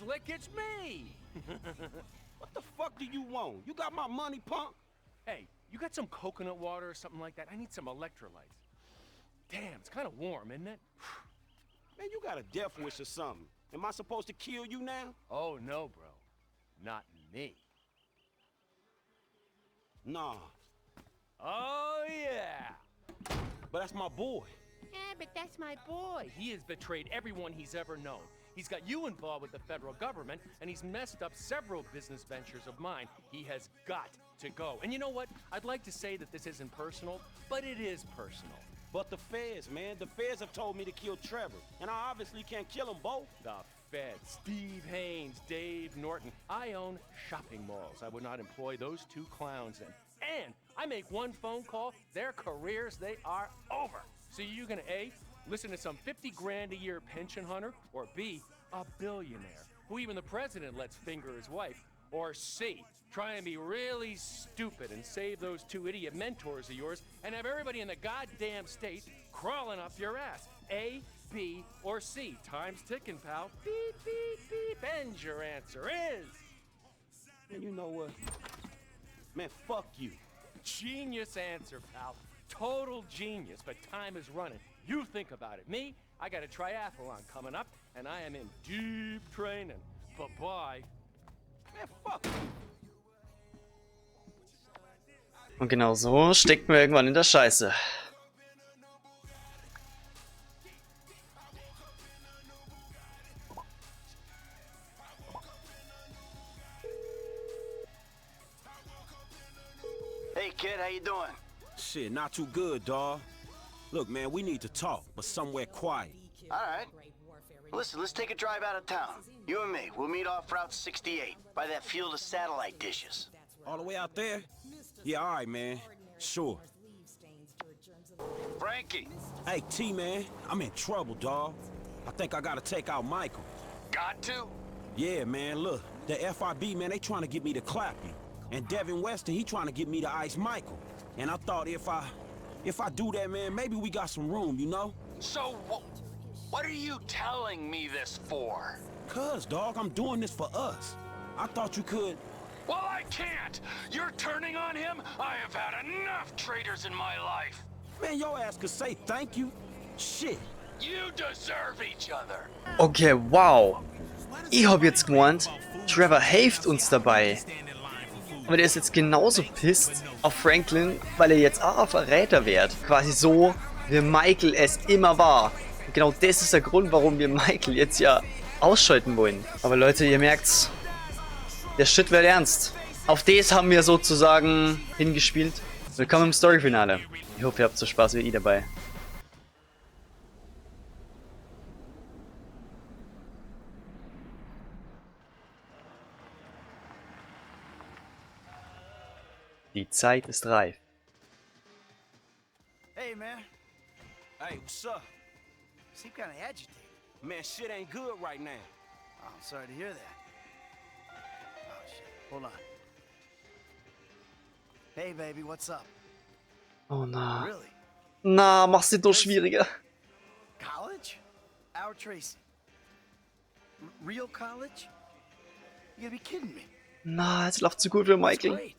Slick, it's me! What the fuck do you want? You got my money, punk? Hey, you got some coconut water or something like that? I need some electrolytes. Damn, it's kind of warm, isn't it? Man, you got a death wish or something. Am I supposed to kill you now? Oh, no, bro. Not me. Nah. Oh, yeah. But that's my boy. Yeah, but that's my boy. He has betrayed everyone he's ever known. He's got you involved with the federal government, and he's messed up several business ventures of mine. He has got to go. And you know what? I'd like to say that this isn't personal, but it is personal. But the feds, man. The feds have told me to kill Trevor. And I obviously can't kill them both. The feds. Steve Haynes, Dave Norton. I own shopping malls. I would not employ those two clowns in. And I make one phone call, their careers, they are over. So you're gonna A, listen to some 50 grand a year pension hunter, or B, a billionaire who even the president lets finger his wife, or C, try and be really stupid and save those two idiot mentors of yours and have everybody in the goddamn state crawling up your ass. A, B, or C. Time's ticking, pal. Beep, beep, beep. And your answer is... And you know what? Man, fuck you. Genius answer, pal. Total genius, but time is running. You think about it. Me, I got a triathlon coming up, and I am in deep training. Bye-bye. Man, fuck you. Und genau so steckt man irgendwann in der Scheiße. Hey kid, how you doing? Shit, not too good, dawg. Look, man, we need to talk, but somewhere quiet. Alright. Listen, let's take a drive out of town. You and me, we'll meet off Route 68, by that field of satellite dishes. All the way out there? Yeah, all right, man. Sure. Frankie! Hey, T-Man, I'm in trouble, dawg. I think I gotta take out Michael. Got to? Yeah, man, look. The FIB, man, they trying to get me to clap you. And Devin Weston, he trying to get me to ice Michael. And I thought if I do that, man, maybe we got some room, you know? So, what are you telling me this for? Cuz, dawg, I'm doing this for us. I thought you could... Well, I can't! You're turning on him? I have had enough traitors in my life! Man, your ass could say thank you. Shit. You deserve each other! Okay, wow. Ich hab jetzt gemeint, Trevor hilft uns dabei. Aber der ist jetzt genauso pisst auf Franklin, weil er jetzt auch ein Verräter wird. Quasi so, wie Michael es immer war. Und genau das ist der Grund, warum wir Michael jetzt ja ausschalten wollen. Aber Leute, ihr merkt's, der Shit wird ernst. Auf das haben wir sozusagen hingespielt. Willkommen im Storyfinale. Ich hoffe, ihr habt so Spaß wie ich dabei. Die Zeit ist reif. Hey, man. Hey, what's up? You seem kind of agitated. Man, shit ain't good right now. Oh, I'm sorry to hear that. Oh, shit. Hold on. Hey, baby, what's up? Oh na. Really? Na, mach's dir doch schwieriger. College? Our Tracy. Real college? You gotta be kidding me. Na, es läuft zu gut für That's Michael. great.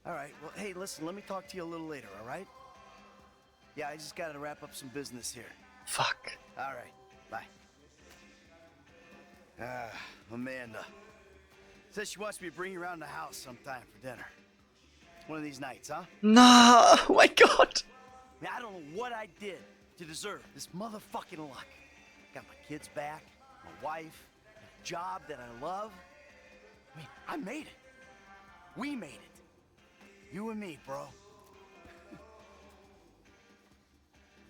All right, well, hey, listen, let me talk to you a little later, all right? Yeah, I just gotta wrap up some business here. Fuck. All right, bye. Amanda. Says she wants me to bring you around the house sometime for dinner. One of these nights, huh? Na, oh mein Gott. Man, I don't know what I did to deserve this motherfucking luck. Got my kids back, my wife, a job that I love. I mean, I made it. We made it. You and me, bro.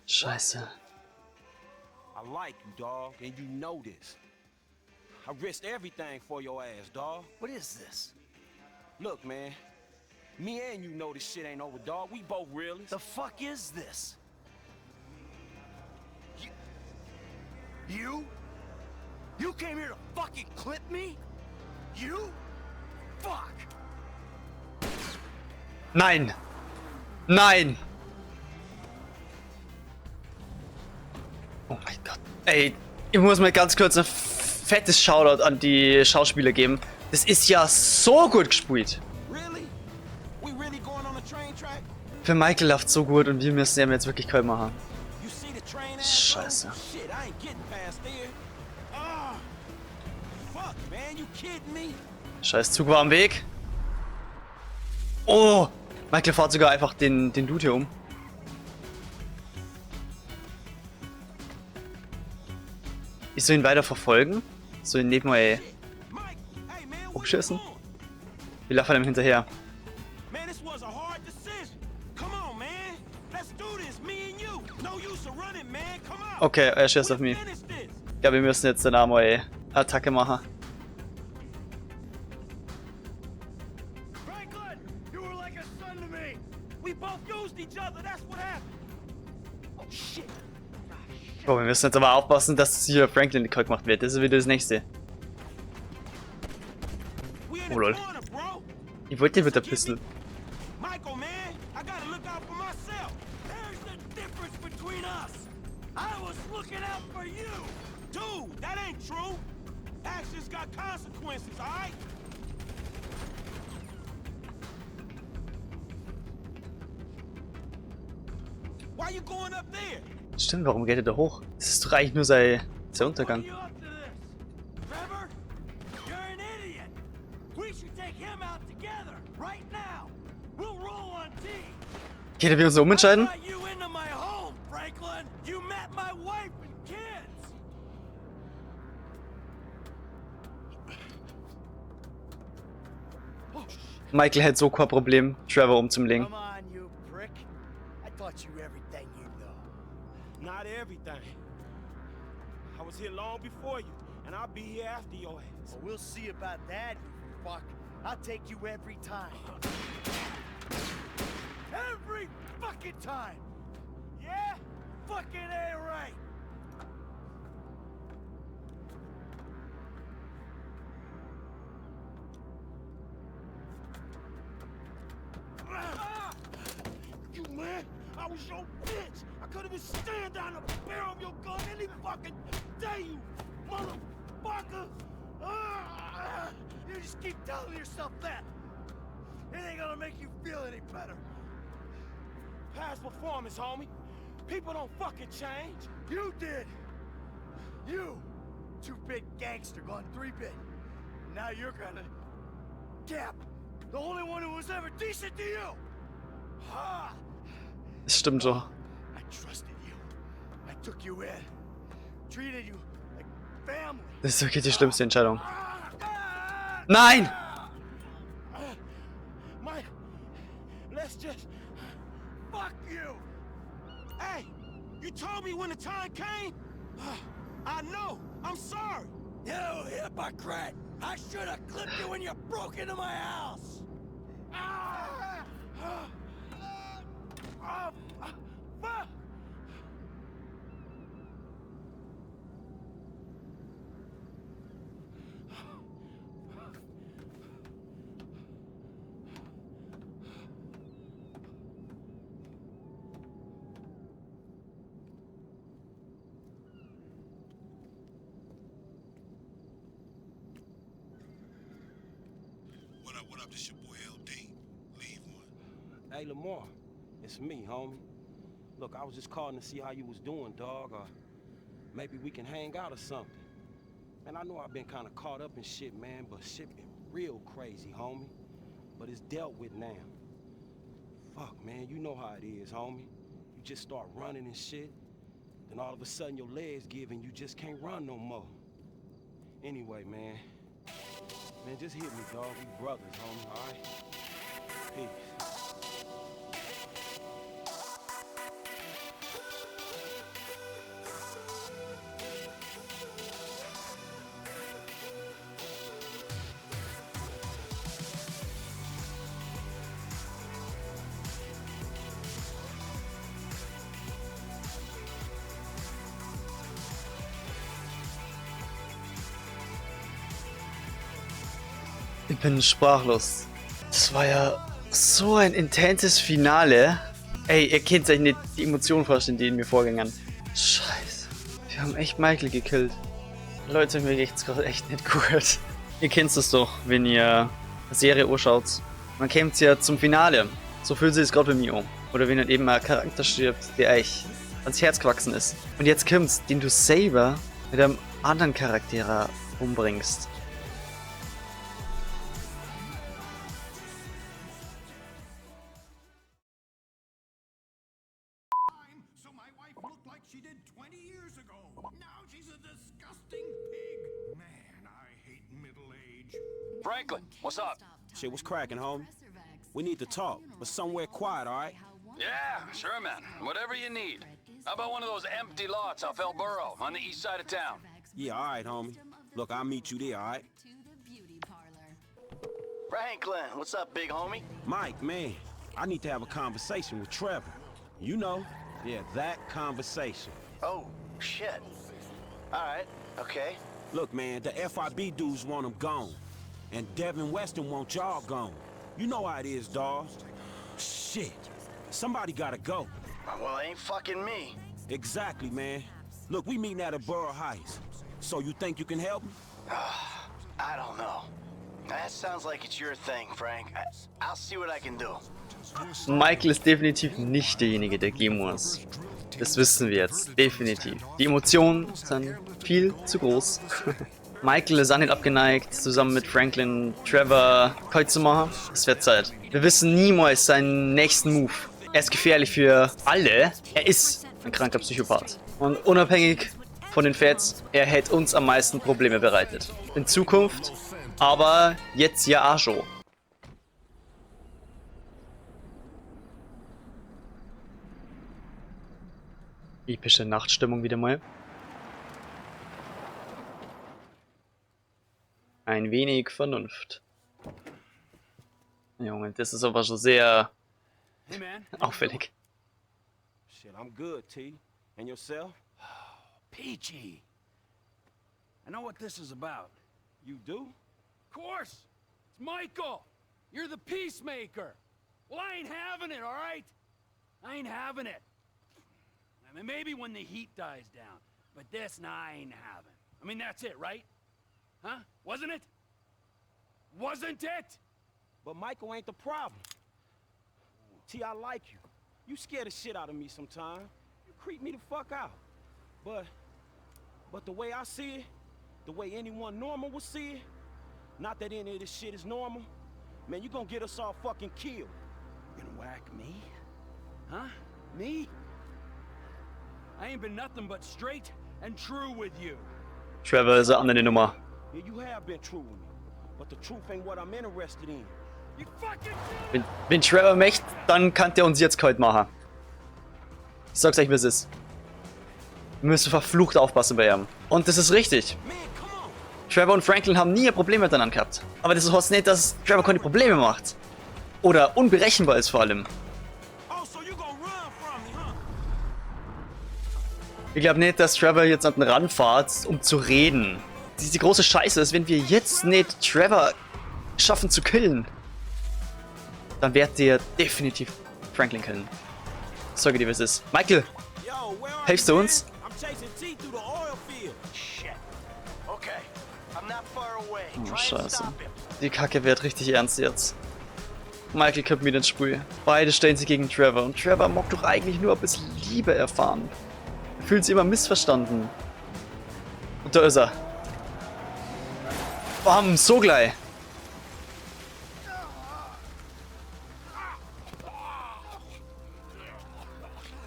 Scheiße. I like you, dawg, and you know this. I risked everything for your ass, dawg. What is this? Look, man. Me and you know this shit ain't over, dawg. We both realists. The fuck is this? You? You came here to fucking clip me? You? Fuck! Nein. Nein. Oh mein Gott. Ey, ich muss mal ganz kurz eine fettes Shoutout an die Schauspieler geben. Das ist ja so gut gespielt. Really? We really going on a train track? Für Michael läuft so gut und wir müssen ihm jetzt wirklich kalt machen. You see the train? Scheiße. Shit, I ain't getting past there. Ah. Fuck, man, you kidding me? Scheiß Zug war am Weg. Oh! Michael fährt sogar einfach den Dude hier um. Ich soll ihn weiter verfolgen? Soll ihn neben mir Mike, hey man, what umschießen? you doing? Wir laufen ihm hinterher. Man, this was a hard decision. Come on, man. Let's do this, me and you. No use of running, man. Come on. Okay, er schießt auf mich. Finish this. Ja, wir müssen jetzt eine Attacke machen. Franklin, you were like a son to me. We both used each other. That's what happened. Oh shit. Oh, wir müssen jetzt aber aufpassen, dass hier Franklin kalt gemacht wird. Das ist wieder das nächste. We in Oh, the lol. corner, bro. Ich wollte den mit der Pistole. Michael, man, I gotta look out for myself. There's the difference between us. I was looking out for you. Dude, that ain't true. Actions got consequences, all right? Why you going up there? Stimmt, warum geht er da hoch? Das ist doch eigentlich nur sein What are Untergang. you up to this? Trevor? You're an idiot. We should take him out together, right now. We'll roll on T. Geht wir uns umentscheiden? I brought you into my home, Franklin. You met my wife and kids. Michael hätte so kein Problem, Trevor umzulegen. Come on, you prick. I taught you everything you know. Not everything. I was here long before you, and I'll be here after your ass. Well, we'll see about that, you fuck. I'll take you every time. Every fucking time. Yeah? Fucking A right. You man, I was your bitch. I could have been staring down the barrel of your gun any fucking day, you motherfucker. You just keep telling yourself that. It ain't gonna make you feel any better. Past performance, homie. People don't fucking change. You did. You, 2-bit gangster gone 3-bit. Now you're gonna Cap, the only one who was ever decent to you. Ha! Das stimmt so. I trusted you. I took you in. Treated you like family. Das ist wirklich die schlimmste Entscheidung. Nein! Mike, let's just... Fuck you! Hey, you told me when the time came. I know. I'm sorry. You hypocrite! I should have clipped you when you broke into my house! Fuck! What up? This your boy LD. Leave one. Hey, Lamar, it's me, homie. Look, I was just calling to see how you was doing, dog, or maybe we can hang out or something. Man, I know I've been kind of caught up in shit, man, but shit been real crazy, homie. But it's dealt with now. Fuck, man, you know how it is, homie. You just start running and shit, then all of a sudden your legs give and you just can't run no more. Anyway, man, just hit me, dog. We brothers, homie, all right? Peace. Ich bin sprachlos. Das war ja so ein intenses Finale. Ey, ihr könnt euch nicht die Emotionen vorstellen, die in mir vorgingen. Scheiße. Wir haben echt Michael gekillt. Leute, mir geht's gerade echt nicht gut. Ihr kennt es doch, wenn ihr eine Serie anschaut. Man kommt ja zum Finale. So fühlt sich es gerade bei mir um. Oder wenn dann eben ein Charakter stirbt, der euch ans Herz gewachsen ist. Und jetzt kommt's, den du selber mit einem anderen Charakter umbringst. So my wife looked like she did 20 years ago. Now she's a disgusting pig. Man, I hate middle age. Franklin, what's up? Shit, what's cracking, homie? We need to talk, but somewhere quiet, all right? Yeah, sure, man. Whatever you need. How about one of those empty lots off El Burro on the east side of town? Yeah, all right, homie. Look, I'll meet you there, all right? Franklin, what's up, big homie? Mike, man, I need to have a conversation with Trevor. You know, yeah, that conversation. Oh, shit. All right, okay. Look, man, the FIB dudes want him gone. And Devin Weston want y'all gone. You know how it is, dawg. Shit. Somebody gotta go. Well, it ain't fucking me. Exactly, man. Look, we meeting at a Borough Heights. So you think you can help me? I don't know. That sounds like it's your thing, Frank. I'll see what I can do. Michael ist definitiv nicht derjenige, der gehen muss. Das wissen wir jetzt, definitiv. Die Emotionen sind viel zu groß. Michael ist auch nicht abgeneigt, zusammen mit Franklin Trevor Koi zu machen. Es wird Zeit. Wir wissen niemals seinen nächsten Move. Er ist gefährlich für alle. Er ist ein kranker Psychopath. Und unabhängig von den Fats, er hätte uns am meisten Probleme bereitet. In Zukunft, aber jetzt ja auch schon. Epische Nachtstimmung wieder mal. Ein wenig Vernunft. Junge, das ist aber schon sehr Hey, man. auffällig. Shit, I'm good, T. And yourself? Peachy. I know what this is about. You do? Of course. It's Michael. You're the peacemaker. Well, I ain't having it, all right? I ain't having it. I mean, maybe when the heat dies down. But this, nah, I ain't having. I mean, that's it, right? Huh? Wasn't it? Wasn't it? But Michael ain't the problem. T, I like you. You scare the shit out of me sometimes. You creep me the fuck out. But the way I see it, the way anyone normal would see it, not that any of this shit is normal, man, you gonna get us all fucking killed. You gonna whack me? Huh? Me? I ain't been nothing but straight and true with you. Trevor ist eine andere Nummer. Yeah, you have been true with me, but the truth ain't what I'm interested in. You fucking Wenn Trevor möchte, dann kann der uns jetzt kalt machen. Ich sag's euch, wie es ist. Wir müssen verflucht aufpassen bei ihm. Und das ist richtig. Man, come on! Trevor und Franklin haben nie ein Problem miteinander gehabt. Aber das heißt nicht, dass Trevor keine Probleme macht. Oder unberechenbar ist vor allem. Oh, so you gonna run from me, huh? Ich glaube nicht, dass Trevor jetzt an den Rand fährt, um zu reden. Die große Scheiße ist, wenn wir jetzt nicht Trevor schaffen zu killen, dann wird der definitiv Franklin killen. Sag dir, wie es ist. Michael, Yo, where are hilfst you, du man? uns? I'm chasing T through the oil field. Shit. Okay, I'm not far away. Oh, Try and Scheiße. stop him. Die Kacke wird richtig ernst jetzt. Michael kommt mit ins Spiel. Beide stellen sich gegen Trevor. Und Trevor mag doch eigentlich nur ein bisschen Liebe erfahren. Er fühlt sich immer missverstanden. Und da ist er. Bam, so gleich.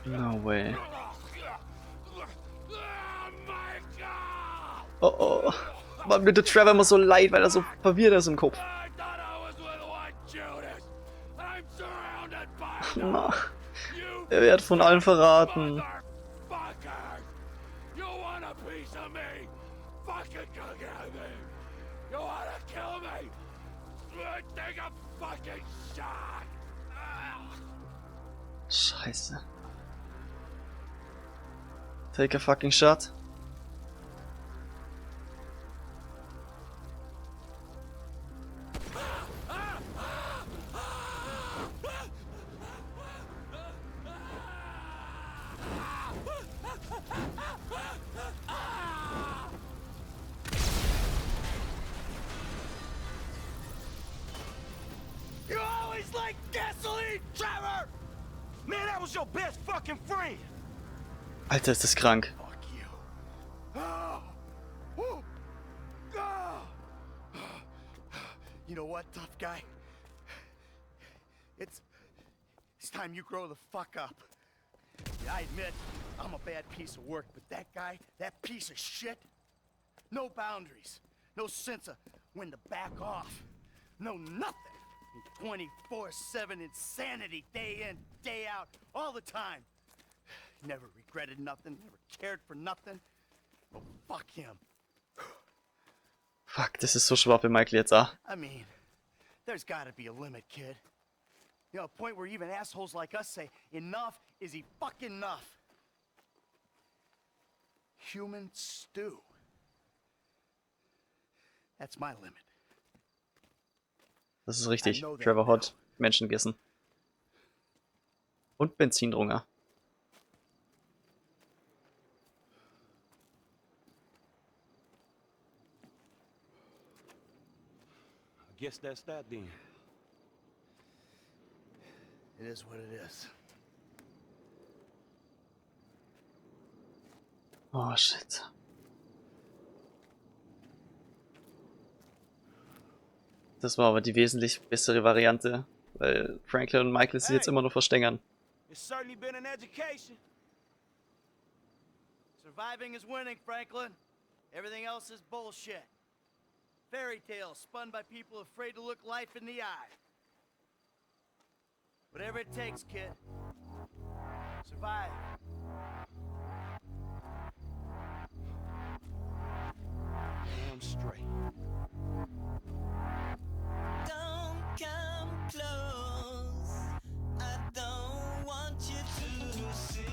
No way. Oh oh. Warum wird der Trevor immer so leid, weil er so verwirrt ist im Kopf? I thought I was with one Judas. I'm surrounded by Na, you er wird von allen verraten. motherfuckers. You want a piece of me? Fucking come at me. You wanna kill me? Take a fucking shot. Scheiße. Take a fucking shot. like gasoline, Trevor! Man, that was your best fucking friend. Alter, ist das krank. Fuck you. Oh. Woo. Oh. You know what, tough guy? It's time you grow the fuck up. Yeah, I admit I'm a bad piece of work, but that guy, that piece of shit, no boundaries, no sense of when to back off, no nothing. 24/7 insanity, day in, day out, all the time. Never regretted nothing, never cared for nothing. Well, fuck him. Fuck, das ist so schwach für Michael jetzt, ah. I mean, there's gotta be a limit, kid. You know, a point where even assholes like us say, enough is fucking enough. Human stew. That's my limit. Das ist richtig. Trevor hat Menschen gegessen. Und Benzindrunger. I guess that's that then. It is what it is. Oh, shit. Das war aber die wesentlich bessere Variante, weil Franklin und Michael sich jetzt immer nur verstängern. It's certainly been an education. Surviving is winning, Franklin. Everything else is bullshit. Fairy tales spun by people afraid to look life in the eye. Whatever it takes, kid. Survive. Damn straight. Don't come close. I don't want you to see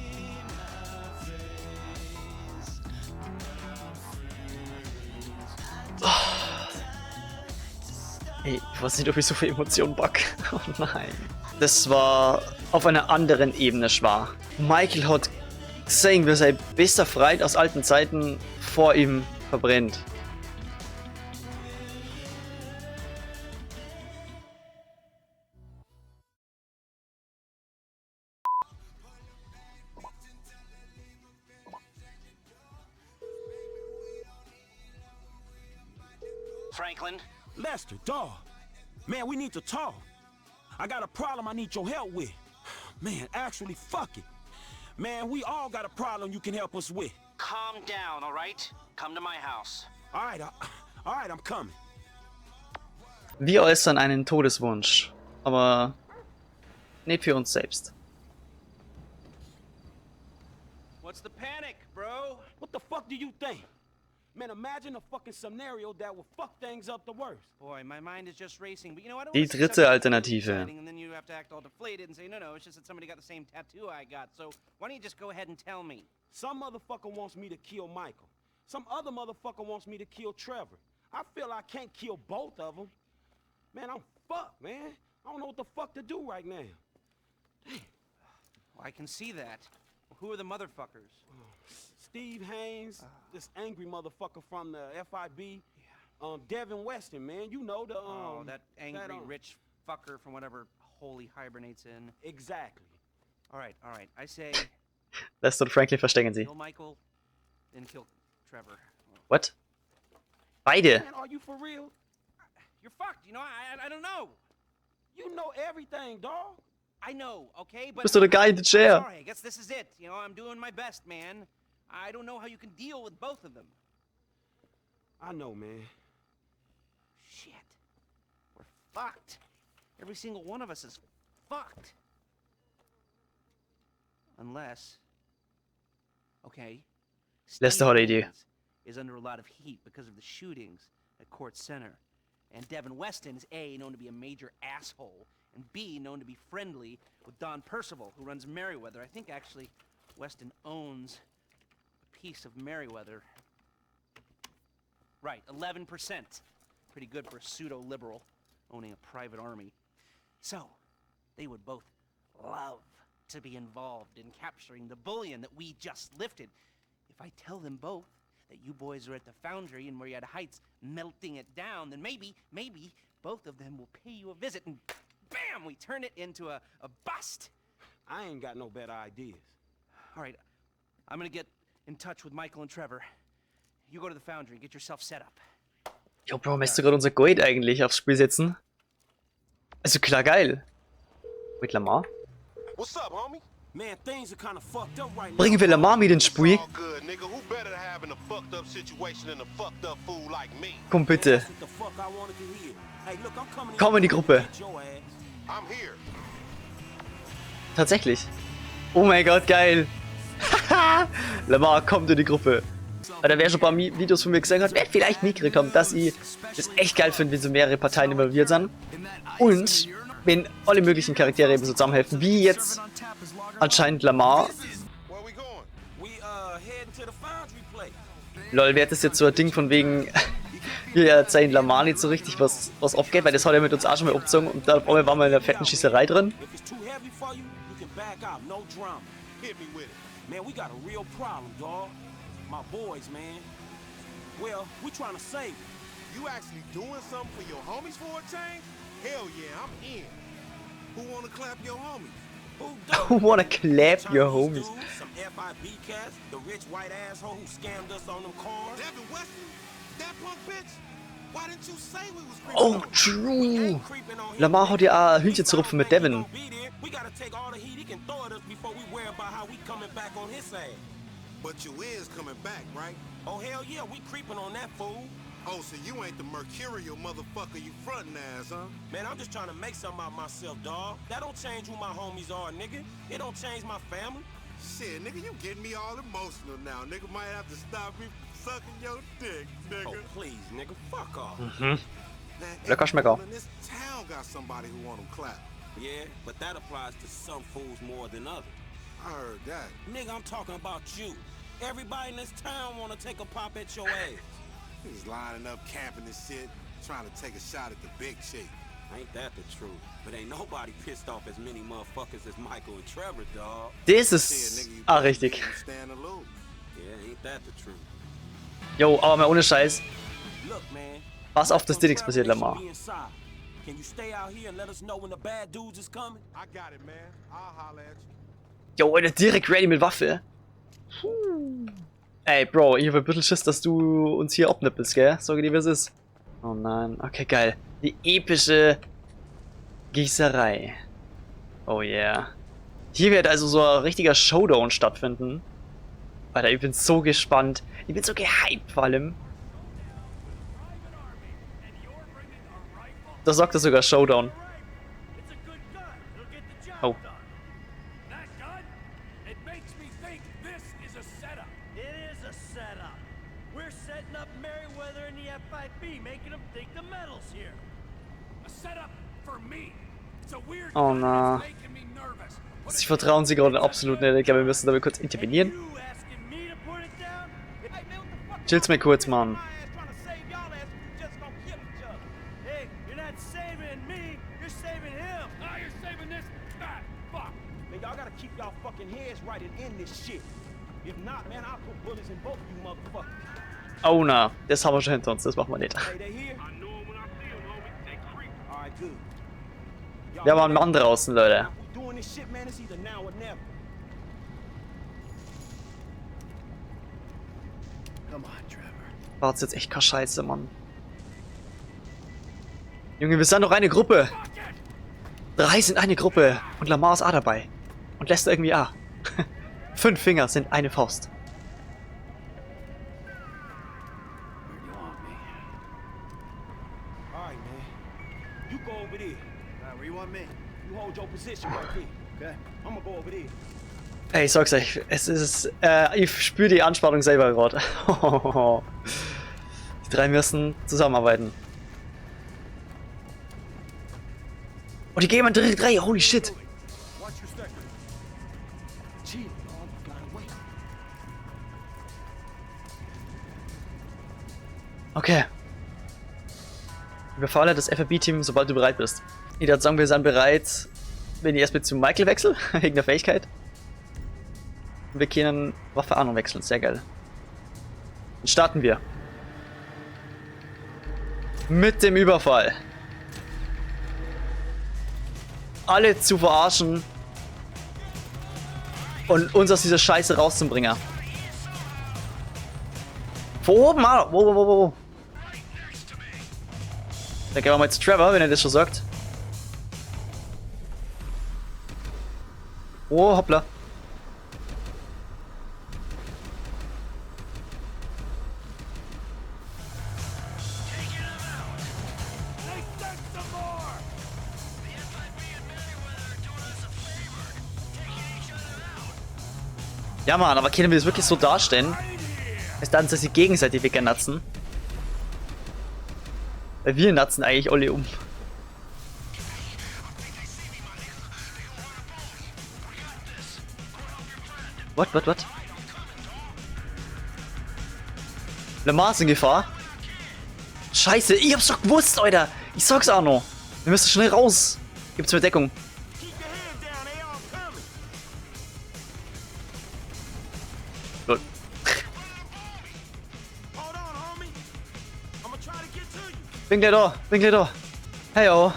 my face. Ey, ich weiß nicht, ob ich so viel Emotionen pack. Oh nein. Das war auf einer anderen Ebene schwach. Michael hat gesehen, wie sein bester Freund aus alten Zeiten vor ihm verbrennt. Franklin? Lester, dawg. Man, we need to talk. I got a problem I need your help with. Man, actually, fuck it. Man, we all got a problem you can help us with. Calm down, all right? Come to my house. All right, I'm coming. Wir äußern einen Todeswunsch, aber nicht für uns selbst. What's the panic, bro? What the fuck do you think? Man, imagine a fucking scenario that would fuck things up the worst. Boy, my mind is just racing. But you know, I don't Die wanna say dritte something Alternative. exciting, and then you have to act all deflated and say, no, it's just that somebody got the same tattoo I got. So why don't you just go ahead and tell me? Some motherfucker wants me to kill Michael. Some other motherfucker wants me to kill Trevor. I feel I can't kill both of them. Man, I'm fucked, man. I don't know what the fuck to do right now. Well, I can see that. Well, who are the motherfuckers? Steve Haynes, this angry motherfucker from the FIB. Devin Weston, man. You know the that angry rich fucker from whatever hole he hibernates in. Exactly. All right. I say Lester und Franklin verstecken sie. kill Michael, then kill Trevor. What? Beide? Man, are you for real? You're fucked. You know, I don't know. You know everything, dog. I know, okay, but Bist du der Guy in the chair? sorry, I guess this is it. You know, I'm doing my best, man. I don't know how you can deal with both of them. I know, man. Shit. We're fucked. Every single one of us is fucked. Unless... Okay. Lester har en idé. Haynes is under a lot of heat because of the shootings at Court Center. And Devin Weston is A, known to be a major asshole, and B, known to be friendly with Don Percival, who runs Merryweather. I think, actually, Weston owns a piece of Merryweather. Right, 11%. Pretty good for a pseudo-liberal owning a private army. So, they would both love to be involved in capturing the bullion that we just lifted. If I tell them both that you boys are at the foundry in Marietta Heights melting it down, then maybe both of them will pay you a visit and bam, we turn it into a bust. I ain't got no better ideas. All right, I'm gonna get in touch with Michael and Trevor. You go to the foundry, get yourself set up. Jo, Bro, möchtest du gerade unser Gold eigentlich aufs Spiel setzen? Also klar, geil. Mit Lamar. What's up, homie? Man, things are kind of fucked up right now. Bringen wir Lamar mit ins Spiel? All good, nigga. Who better to have in a fucked up situation than a fucked up fool like me? Komm bitte. That's what the fuck I wanted to hear. Hey, look, I'm coming Komm in die Gruppe. get your ass. I'm here. Tatsächlich. Oh mein Gott, geil. Lamar kommt in die Gruppe. Oder wer schon ein paar Videos von mir gesagt hat, wird vielleicht mitgekriegt haben, dass ich das echt geil finde, wenn so mehrere Parteien involviert sind. Und wenn alle möglichen Charaktere eben so zusammenhelfen, wie jetzt anscheinend Lamar. Where we going? We heading to the foundry place. Lol, wird das jetzt so ein Ding von wegen, wir erzählen Lamar nicht so richtig, was abgeht, weil das hat er mit uns auch schon mal abgezogen und da waren wir in einer fetten Schießerei drin. If it's too heavy for you, you can back out, no drama. Hit me with it. Man, we got a real problem, dawg. My boys, man. Well, we trying to save it. You actually doing something for your homies for a change? Hell yeah, I'm in. Who wanna clap your homies? Who Who wanna clap your homies? Some FIB cats, the rich white asshole who scammed us on them cars. Devin Weston? That punk bitch? Why didn't you say we was creeping Oh, on him? true. Lamar hat ja auch Hühnchen zu rupfen mit Devin. We gotta take all the heat he can throw at us before we worry about how we coming back on his ass. But you is coming back, right? Oh hell yeah, we creeping on that fool. Oh, so you ain't the mercurial motherfucker you frontin' as, huh? Man, I'm just trying to make something out of myself, dawg. That don't change who my homies are, nigga. It don't change my family. Shit, nigga, you getting me all emotional now. Nigga might have to stop me from sucking your dick, nigga. Oh please, nigga, fuck off. Man, Lecker Schmecker. everyone in this town got somebody who want them clapped. Yeah, but that applies to some fools more than others. I heard that. Nigga, I'm talking about you. Everybody in this town wanna take a pop at your ass. He's lining up, camping and shit, trying to take a shot at the big chick. Ain't that the truth? But ain't nobody pissed off as many motherfuckers as Michael and Trevor, dawg. Das Shit, ist nigga, you richtig. stand to lose. Yeah, ain't that the truth? Jo, aber mal ohne Scheiß. Look, man. Was auf das Didix passiert, Lamar? Can you stay out here and let us know when the bad dudes is coming? I got it, man. I'll holler at you. Jo, Alter, direkt ready mit Waffe. Ey, Bro, ich hab ein bisschen Schiss, dass du uns hier abnippelst, gell? Sag dir, wie es ist. Oh nein. Okay, geil. Die epische Gießerei. Oh yeah. Hier wird also so ein richtiger Showdown stattfinden. Alter, ich bin so gespannt. Ich bin so gehypt vor allem. Da sagt er sogar Showdown. Oh. It is a setup. We're setting up Merriweather and the FIB, making them think the metal's here. A setup for me. It's a weird Oh thing na. that's making me nervous. Sie vertrauen sie gerade absolut nicht. Ich glaube, wir müssen da kurz intervenieren. You asking me to put it down? Hey, man, what the fuck? Chill's mir kurz, Mann. Trying to save y'all ass, we just gonna kill each other. Hey, you're not saving me, you're saving him. Now you're saving this fat fuck. Man, y'all gotta keep y'all fucking heads right and end this shit. If not, man, I'll put bullets in both of you motherfuckers. Oh na, das haben wir schon hinter uns. Das machen wir nicht. Hey, they here? I know 'em when I see 'em, homie. They creep. All right, good. Y'all Wir haben einen Mann draußen, Leute. If we doing this shit, man, it's either now or never. Come on, Trevor. War's jetzt echt keine Scheiße, Mann. Junge, wir sind doch eine Gruppe. 3 sind eine Gruppe. Und Lamar ist auch dabei. Und Lester irgendwie auch. 5 Finger sind eine Faust. Where do you want me? All right, man. You go over there. Where you want me? You hold your position right there. Okay. I'm gonna go over there. Ey, ich sag's euch, es ist, ich spüre die Anspannung selber gerade. Die 3 müssen zusammenarbeiten. Oh, die gehen direkt 3, holy shit. Watch your step. Chill, dog. Gotta wait. Okay. Überfalle das FFB-Team, sobald du bereit bist. Ich würde sagen, wir sind bereit, wenn ich erstmal zu Michael wechsle, wegen der Fähigkeit. Und wir können Waffe an und wechseln, sehr geil. Dann starten wir. Mit dem Überfall. alle zu verarschen und uns aus dieser Scheiße rauszubringen. Von oben, Alter. Wo. Dann gehen wir mal zu Trevor, wenn er das schon sagt. Oh, hoppla. Ja, Mann, aber können wir das wirklich so darstellen? Es dann, dass sie gegenseitig wegnatzen. Weil wir natzen eigentlich alle um. What? Lamar ist in Gefahr. Scheiße, ich hab's doch gewusst, Alter. Ich sag's auch noch. Wir müssen schnell raus. Gibt's mir Deckung. Lol. Bin gleich da. Hey, oh.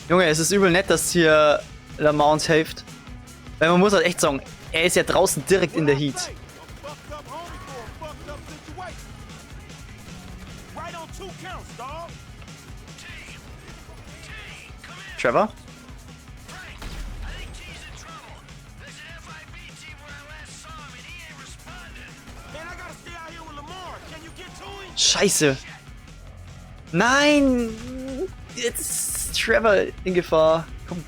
Junge, es ist übel nett, dass hier Lamar uns hilft. Weil man muss halt echt sagen, er ist ja draußen direkt in der Heat. Trevor? Scheiße. Nein! Jetzt ist Trevor in Gefahr. Komm.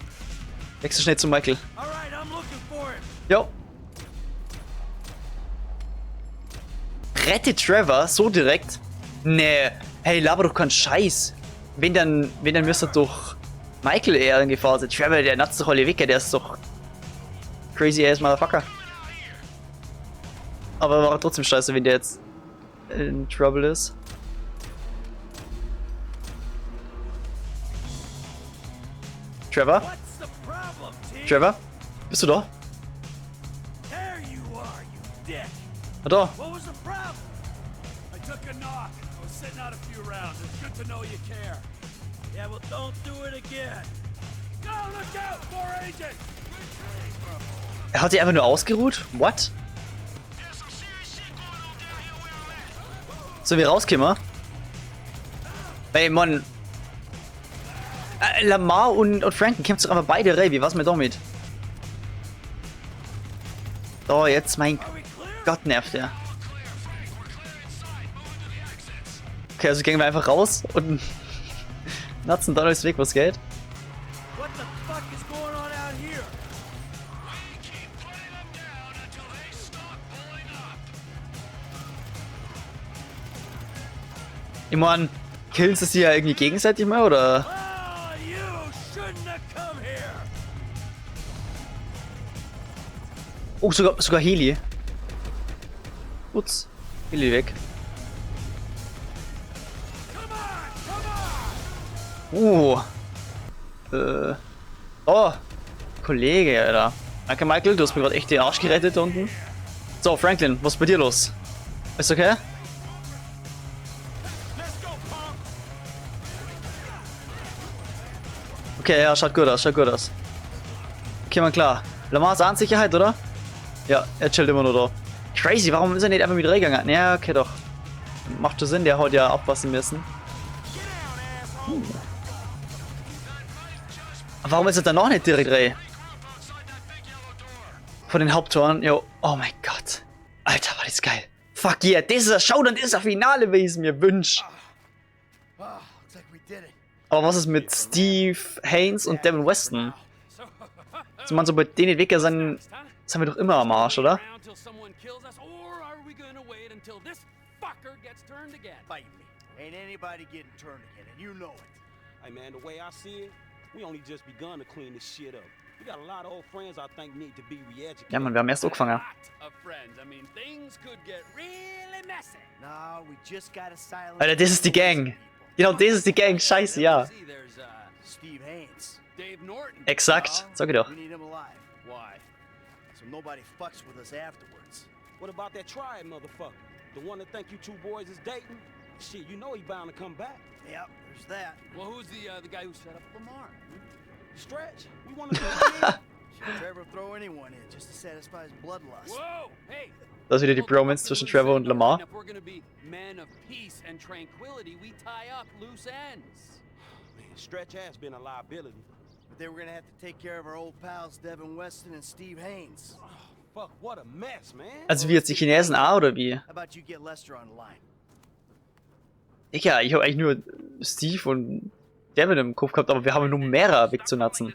Wechsel schnell zu Michael. Jo. Rette Trevor so direkt? Nee. Hey, laber doch keinen Scheiß. Wenn dann müsste doch Michael eher in Gefahr sein. Trevor, der natzt doch alle weg, der ist doch crazy ass Motherfucker. Aber war trotzdem scheiße, wenn der jetzt in Trouble ist. Trevor? Trevor? Bist du da? Ah, da. Er hat sich einfach nur ausgeruht? What? Sollen wir rauskommen? Ey, Mann. Lamar und Franklin kämpfen doch einfach beide rein. Wie war's mit damit? Oh, jetzt, mein Gott, nervt der. Okay, also gehen wir einfach raus und natzen dann alles weg, was geht. Ich mein, killen sie sich ja irgendwie gegenseitig mal, oder? Oh, sogar Heli. Putz. Heli weg. Oh. Kollege, Alter. Danke, Michael. Du hast mir gerade echt den Arsch gerettet da unten. So, Franklin, was ist bei dir los? Ist okay? Okay, ja, schaut gut aus. Okay, man, klar. Lamar ist an Sicherheit, oder? Ja, er chillt immer nur da. Crazy, warum ist er nicht einfach mit reingegangen? Ja, okay, doch. Macht schon Sinn, der hat ja aufpassen müssen. Warum ist er dann noch nicht direkt rein? Von den Haupttoren, jo. Oh mein Gott. Alter, war das geil. Fuck yeah, das ist das Showdown, das ist das Finale, wie ich es mir wünsche. Aber was ist mit Steve Haynes und Devin Weston? Also man, so bei denen Entwickler sind wir doch immer am Arsch, oder? Ja, man, wir haben erst angefangen. Alter, das ist die Gang. Genau, das ist die Gang. Scheiße, ja. Nobody fucks with us afterwards. What about that triad motherfucker? The one that think you two boys is dating? Shit, you know he bound to come back. Yep, there's that. Well, who's the guy who set up Lamar? Stretch, we want to do Should Trevor throw anyone in just to satisfy his bloodlust? Whoa, hey! Das ist wieder die Bromance zwischen Trevor und Lamar. If we're gonna be men of peace and tranquility, we tie up loose ends. Man, Stretch has been a liability. But they were gonna have to take care of our old pals Devin Weston and Steve Haynes. Oh, fuck, what a mess, man. Also wie jetzt die Chinesen auch, oder wie? How about you get Lester on the line? Digga, ich hab eigentlich nur Steve und Devin im Kopf gehabt, aber wir haben nur mehrere wegzunatzen.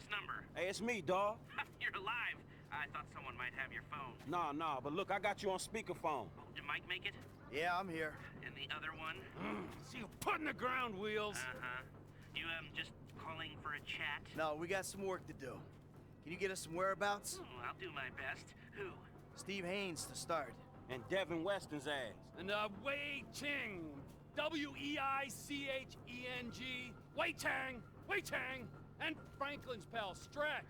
Hey, it's me, dawg. You're alive. I thought someone might have your phone. Nah, but look, I got you on speakerphone. Did Mike make it? Yeah, I'm here. And the other one? See you putting the ground wheels. You just calling for a chat? No, we got some work to do. Can you get us some whereabouts? Oh, I'll do my best. Who? Steve Haynes to start. And Devin Weston's ass. And Wei Cheng. Wei Cheng. Wei Cheng. And Franklin's pal, Stretch.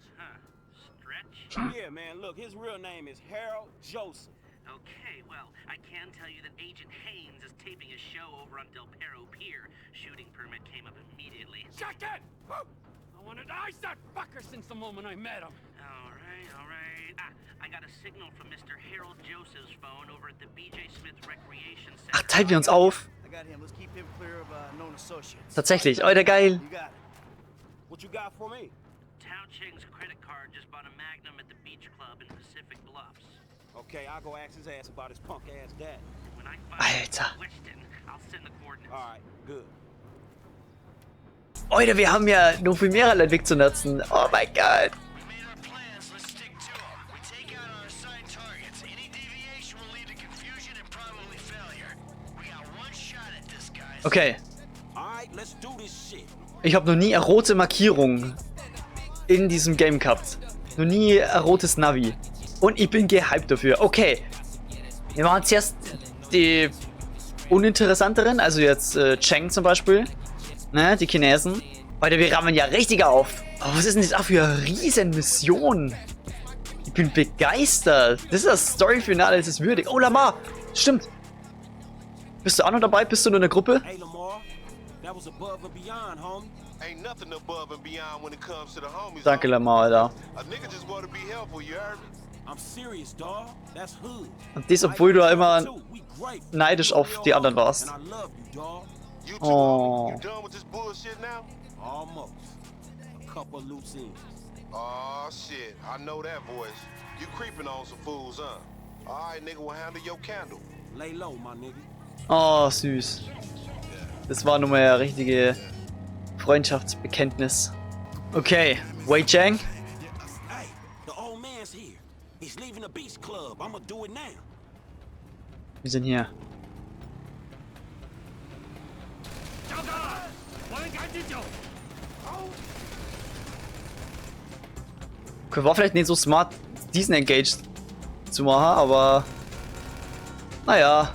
Stretch? Yeah, man, look, his real name is Harold Joseph. Okay, well, I can tell you that Agent Haynes is taping a show over on Del Perro Pier. Shooting permit came up immediately. Shut it! I wanted to ice that fucker since the moment I met him. All right. I got a signal from Mr. Harold Joseph's phone over at the B.J. Smith Recreation Center. Ach, teilen wir uns auf. I got him. Let's keep him clear of known associates. Tatsächlich, Alter, geil. You got it. What you got for me? Tao Cheng's credit card just bought a Magnum at the beach club in Pacific Bluffs. Okay, I'll go ask his ass about his punk ass dad. When I find Alter. Weston, I'll send the coordinates. All right, good. Alter, wir haben ja noch viel mehr Leute wegzunatzen. Oh mein Gott. We made our plans. Let's stick to them. We take out our assigned targets. Any deviation will lead to confusion and probably failure. We got one shot at this, guys. Okay. All right, let's do this shit. Ich habe noch nie eine rote Markierung in diesem Game gehabt. Noch nie ein rotes Navi. Und ich bin gehypt dafür. Okay. Wir machen zuerst die uninteressanteren, also jetzt Cheng zum Beispiel. Ne, die Chinesen. Alter, wir rammen ja richtig auf. Aber was ist denn das auch für eine riesen Mission? Ich bin begeistert. Das ist das Story-Finale, das ist würdig. Oh, Lamar. Stimmt. Bist du auch noch dabei? Bist du nur in der Gruppe? Hey, Lamar, that was above and beyond, homie. Ain't nothing above and beyond when it comes to the homies. Danke, Lamar, Alter. A nigga just want to be helpful, you heard me? I'm serious, dawg. That's hood. Und dies, obwohl du ja immer neidisch auf die anderen warst. And I love you, dawg. You two, Oh. you done with this bullshit now? Almost. A couple of loose ends. Oh shit, I know that voice. You creeping on some fools, huh? Alright, nigga, will handle your candle. Lay low, my nigga. Oh, süß. Das war nun mal ein richtige Freundschaftsbekenntnis. Okay, Wei Cheng. Hey, the old man's here. He's leaving the beach club. I'ma do it now. Wir sind hier. Okay, war vielleicht nicht so smart, diesen Engage zu machen, aber naja.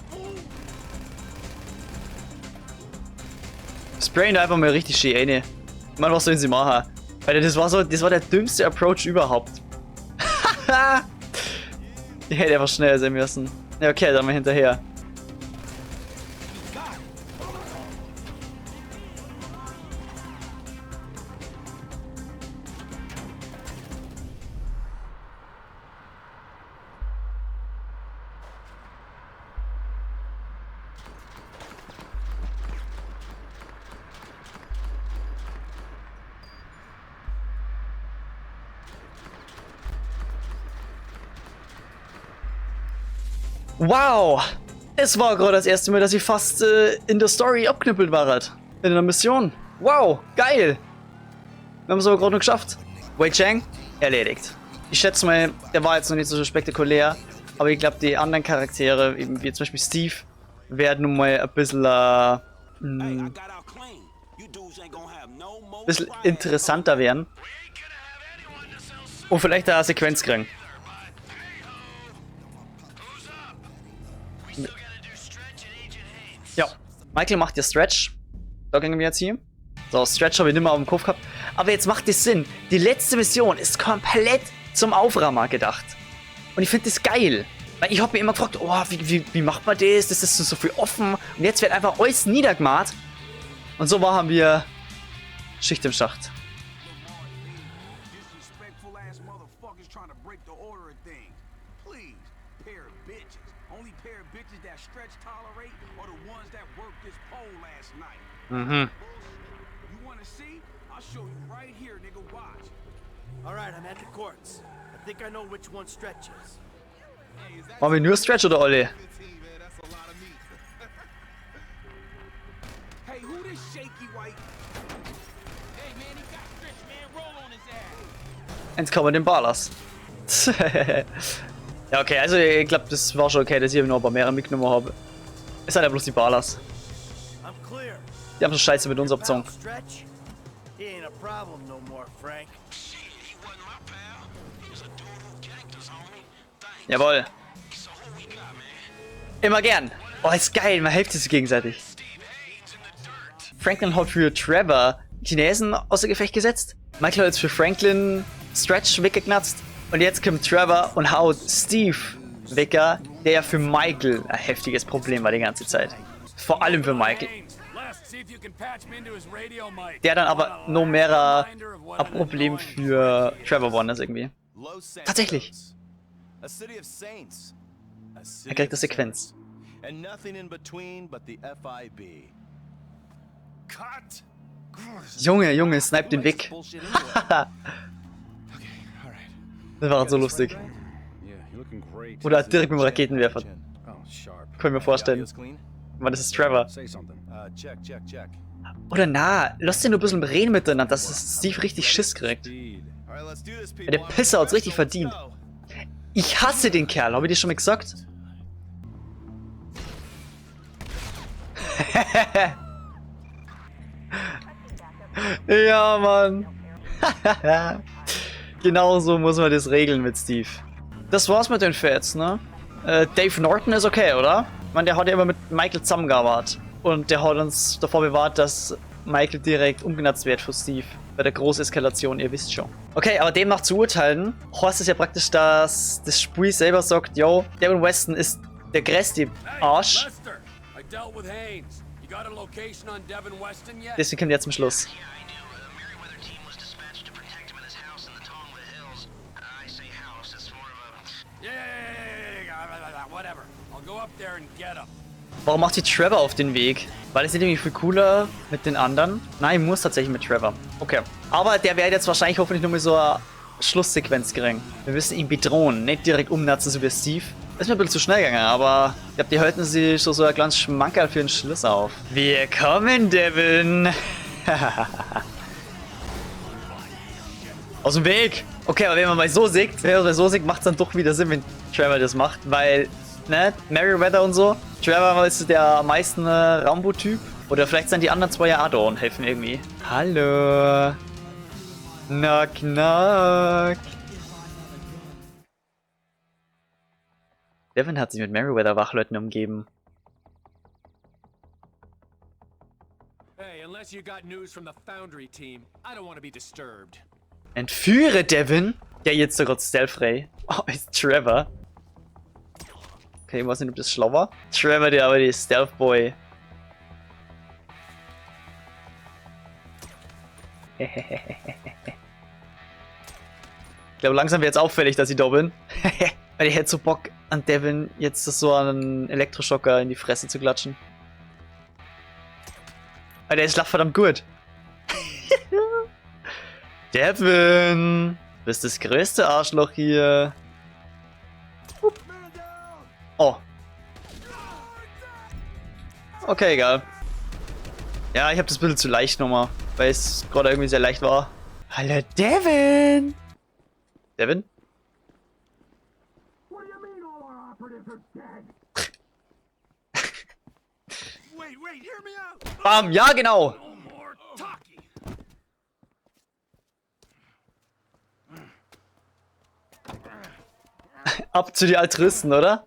Sprayen einfach mal richtig schön rein. Ich meine, was sollen sie machen? Alter, das war der dümmste Approach überhaupt. Ich hätte einfach schnell sein müssen. Ja, okay, dann mal hinterher. Wow! Es war gerade das erste Mal, dass ich fast in der Story abknüppelt war. In der Mission. Wow, geil! Wir haben es aber gerade noch geschafft. Wei Cheng, erledigt. Ich schätze mal, der war jetzt noch nicht so spektakulär. Aber ich glaube, die anderen Charaktere, eben wie zum Beispiel Steve, werden nun mal ein bisschen, bisschen interessanter werden. Und vielleicht eine Sequenz kriegen. Ja, Michael macht ja Stretch. Da gehen wir jetzt hier. So, Stretch habe ich nicht mehr auf dem Kopf gehabt. Aber jetzt macht es Sinn. Die letzte Mission ist komplett zum Auframmer gedacht. Und ich finde das geil. Weil ich habe mir immer gefragt, oh, wie macht man das? Das ist so viel offen. Und jetzt wird einfach alles niedergemacht. Und so haben wir Schicht im Schacht. Mhm. Machen wir nur Stretch oder alle? Jetzt kann man den Bar lassen. Ja, okay, also ich glaube, das war schon okay, dass ich noch ein paar mehr mitgenommen habe. Es hat ja bloß die Barlas. Die haben schon Scheiße mit uns abgezogen. Jawohl. Immer gern. Oh, ist geil, man hilft sich gegenseitig. Franklin hat für Trevor Chinesen außer Gefecht gesetzt. Michael hat jetzt für Franklin Stretch weggeknatzt. Und jetzt kommt Trevor und haut Steve Wecker, der ja für Michael ein heftiges Problem war die ganze Zeit. Vor allem für Michael. Der dann aber noch mehr ein Problem für Trevor war, das irgendwie. Tatsächlich. Er kriegt eine Sequenz. Junge, snipe den weg. Das war so lustig. Oder direkt mit dem Raketenwerfer. Kann ich mir vorstellen. Man, das ist Trevor. Oder na, lass den nur ein bisschen reden miteinander, dass Steve richtig Schiss kriegt. Ja, der Pisser hat's richtig verdient. Ich hasse den Kerl, habe ich dir schon mal gesagt? Ja, Mann. Genau so muss man das regeln mit Steve. Das war's mit den Fats, ne? Dave Norton ist okay, oder? Ich meine, der hat ja immer mit Michael zusammengearbeitet. Und der hat uns davor bewahrt, dass Michael direkt umgenutzt wird für Steve. Bei der Großeskalation, ihr wisst schon. Okay, aber demnach zu urteilen, heißt es ja praktisch, dass das Spiel selber sagt, yo, Devin Weston ist der größte Arsch. Deswegen kommt er zum Schluss. Warum macht die Trevor auf den Weg? Weil es ist irgendwie viel cooler mit den anderen. Nein, ich muss tatsächlich mit Trevor. Okay. Aber der wird jetzt wahrscheinlich hoffentlich nur mal so eine Schlusssequenz kriegen. Wir müssen ihn bedrohen, nicht direkt umnatzen, so wie Steve. Das ist mir ein bisschen zu schnell gegangen, aber ich glaube, die halten sich so ein kleines Schmankerl für den Schluss auf. Wir kommen, Devin! Aus dem Weg! Okay, aber wenn man mal so sieht, macht es dann doch wieder Sinn, wenn Trevor das macht, weil, ne, Merryweather und so. Trevor ist der am meisten Rambo-Typ. Oder vielleicht sind die anderen zwei ja auch da und helfen irgendwie. Hallo! Knock, knock! Devin hat sich mit Merryweather Wachleuten umgeben. Hey, unless you got news from the Foundry team, I don't want to be disturbed. Entführe Devin? Ja, jetzt sogar Stealth-Ray. Oh, ist Trevor. Okay, ich weiß nicht, ob das schlau war. Trevor, der aber die Stealth-Boy. Ich glaube, langsam wird es auffällig, dass ich da bin. Weil ich hätte so Bock an Devin, jetzt so einen Elektroschocker in die Fresse zu klatschen. Aber der ist verdammt gut. Devin! Du bist das größte Arschloch hier. Oh. Okay, egal. Ja, ich habe das ein bisschen zu leicht nochmal, weil es gerade irgendwie sehr leicht war. Hallo, Devin! Devin? Bam, ja genau! Ab zu die Altruisten, oder?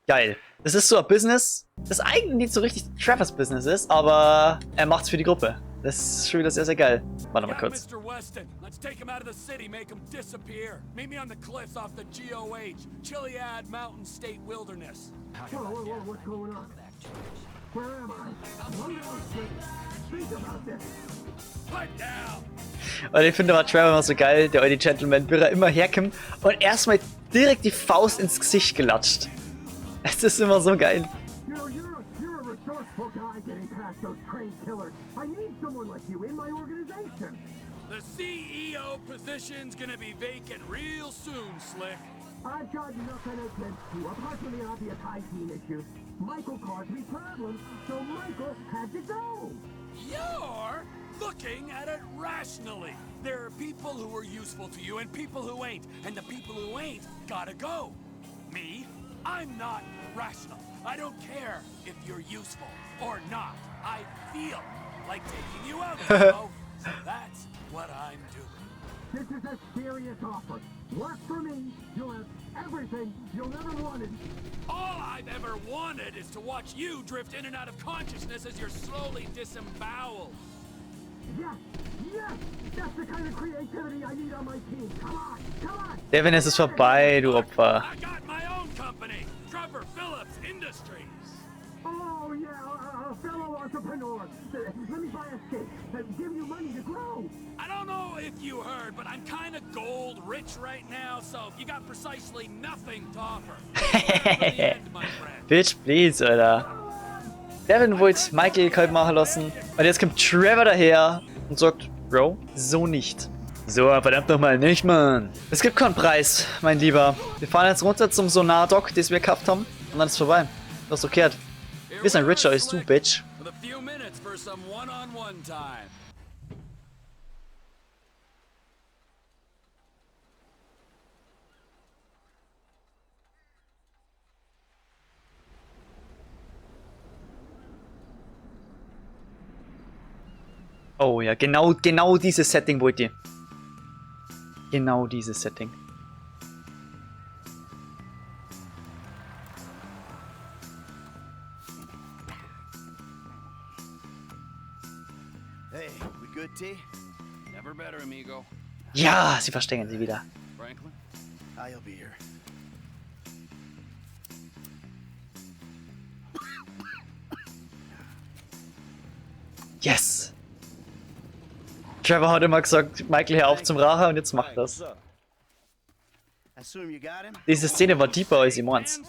Geil. Das ist so ein Business, das eigentlich nicht so richtig Trevors Business ist, aber er macht's für die Gruppe. Das ist schon wieder sehr, sehr geil. Warte mal kurz. Mr. Weston, let's take him out of the city, make him disappear. Meet me on the cliffs off the GOH, Chiliad Mountain State Wilderness. Whoa, what's going on? Where am I? Think about this. Put down! Und ich finde aber Trevor immer so geil, der alte Gentleman, wie er immer herkommt und erstmal direkt die Faust ins Gesicht gelatscht. Es ist immer so geil. You know, you're a resourceful guy getting past those trained killers. I need someone like you in my organization. The CEO position's gonna be vacant real soon, Slick. I've got nothing against you, apart from the obvious hygiene issue. Michael caused me problems, so Michael had to go. You're looking at it rationally. There are people who are useful to you and people who ain't, and the people who ain't gotta go. Me? I'm not rational. I don't care if you're useful or not. I feel like taking you out, you know? So that's what I'm doing. This is a serious offer. Work for me, you'll have everything you'll never wanted. All I've ever wanted is to watch you drift in and out of consciousness as you're slowly disemboweled. Yes, yes, that's the kind of creativity I need on my team. Come on. Devin, es ist vorbei, du Opfer. I got my own company, Trevor Phillips Industries. Oh yeah, a fellow entrepreneur. Let me buy a stake. Give you money to grow. I don't know if you heard, but I'm kind of gold rich right now, so you got precisely nothing to offer. Bitch, please, Alter. Devin wollte Michael kalt machen lassen. Und jetzt kommt Trevor daher und sagt, Bro, so nicht. So, verdammt nochmal nicht, Mann. Es gibt keinen Preis, mein Lieber. Wir fahren jetzt runter zum Sonar-Dock, das wir gekauft haben. Und dann ist vorbei. Du hast verkehrt. Wir sind richer als du, Bitch. Oh ja, genau dieses Setting wollte ich. Genau dieses Setting. Hey, we good, T? Never better, amigo. Ja, sie verstecken sie wieder. Franklin? I'll be here. Yes! Trevor hat immer gesagt, Michael, hör auf zum Rauchen und jetzt macht das. Assume you got him? Diese Szene war deeper als ich meins.